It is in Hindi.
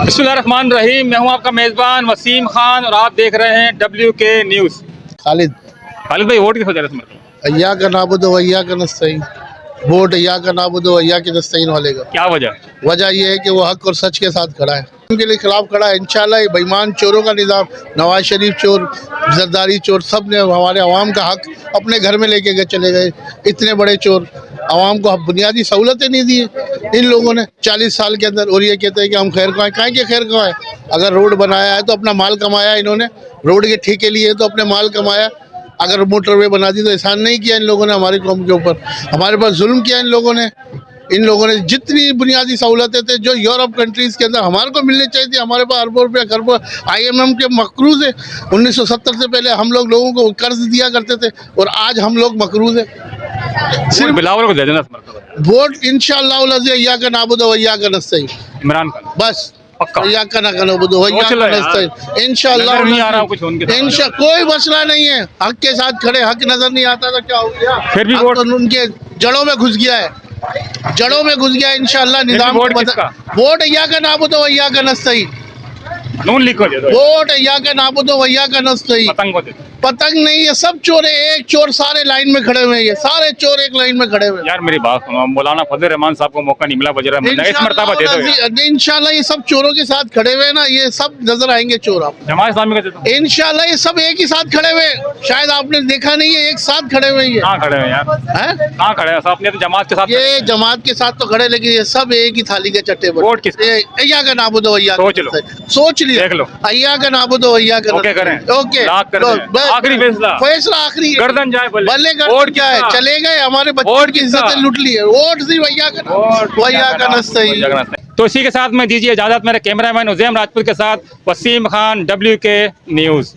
बिस्मिल्लाहिर्रहमानिर्रहीम। मैं हूं आपका मेज़बान वसीम खान और आप देख रहे हैं WK न्यूज़। खालिद भाई वोट किस वजह से? अय्या का नाबुदो वय्या का नस्तईन, वोट अय्या का नाबुदो वय्या के नस्तईन वाले का। क्या वजह? वजह यह है कि वो हक और सच के साथ खड़ा है, उनके लिए खिलाफ खड़ा है। इंशाल्लाह ये बेईमान चोरों का निज़ाम, नवाज शरीफ चोर, जरदारी चोर, सब ने हमारे अवाम का हक अपने घर में लेके गए चले गए। इतने बड़े चोर अवाम को बुनियादी सहूलतें नहीं दी इन लोगों ने 40 साल के अंदर। और ये कहते हैं कि हम खैर खाएँ, काहे के खैर खाएँ? अगर रोड बनाया है तो अपना माल कमाया इन्होंने, रोड के ठेके लिए तो अपने माल कमाया। अगर मोटर वे बना दी तो एहसान नहीं किया इन लोगों ने हमारी कौम के ऊपर, हमारे पास जुल्म किया इन लोगों ने। इन लोगों ने जितनी बुनियादी सहूलतें थे जो यूरोप कंट्रीज़ के अंदर हमारे को मिलनी चाहिए थी, हमारे पास अरबों रुपया खरबों IMF के मकरूज़ है। 1970 से पहले हम लोगों को कर्ज दिया करते थे और आज हम लोग मकरूज़ है। सिर्फ बिलावल को दे देना वोट इंशाअल्लाह अय्या का नाबुदो वय्या का नस्तईन, इमरान खान बस पक्का। अय्या का नाबुदो वय्या का नस्तईन इंशाअल्लाह। नहीं आ रहा कुछ उनके कोई मसला नहीं है, हक के साथ खड़े। हक नजर नहीं आता तो क्या हो गया? फिर भी हक वोट तो उनके जड़ों में घुस गया है, जड़ों में घुस गया इंशाअल्लाह। निजाम वोट को किसका? वोट अय्या का नाबुदो वय्या का नस्तईन, नून लीग को दे दो। वोट अय्या का नाबुदो वय्या का नस्तईन। पतंग को दे दो। पतंग नहीं है, सब चोर है। एक चोर सारे लाइन में खड़े हुए हैं, ये सारे चोर एक लाइन में खड़े हुए हैं। यार मेरी बात सुनो, मौलाना फजल रहमान साहब को मौका नहीं मिला वज़ीर मंत्री, इस मर्तबा दे दो। इंशाल्लाह ये सब चोरों के साथ खड़े हुए हैं ना, ये सब नजर आएंगे चोर आप। जमात इस्लामी का दे दो। इंशाल्लाह ये सब एक ही साथ खड़े हुए हैं, शायद आपने देखा नहीं है, एक साथ खड़े हुए हैं ये। कहाँ खड़े हैं यार? हैं? कहाँ खड़े हैं? अपने तो जमात के साथ। ये जमात के साथ तो खड़े, लेकिन ये सब एक ही थाली के चट्टे पर। वोट किसका? अय्या का नाबुदो वय्या का सोच लो। नस्तईन। सोच लिया, देख लो। अय्या का नाबुदो वय्या का ओके करें। ओके लॉक कर दें। बस, आखिरी फैसला। फैसला आखिरी है। गर्दन जाए भले। भले वोट गर्दन क्या है, किसका? चले गए हमारे बच्चों वोट की किसका? इज्जतें लूट ली है। वोट सिर्फ वय्या का नस्तईन। तो इसी के साथ मैं दीजिए इजाजत। मेरे कैमरामैन उज़ैम राजपूत के साथ वसीम खान, WK न्यूज़।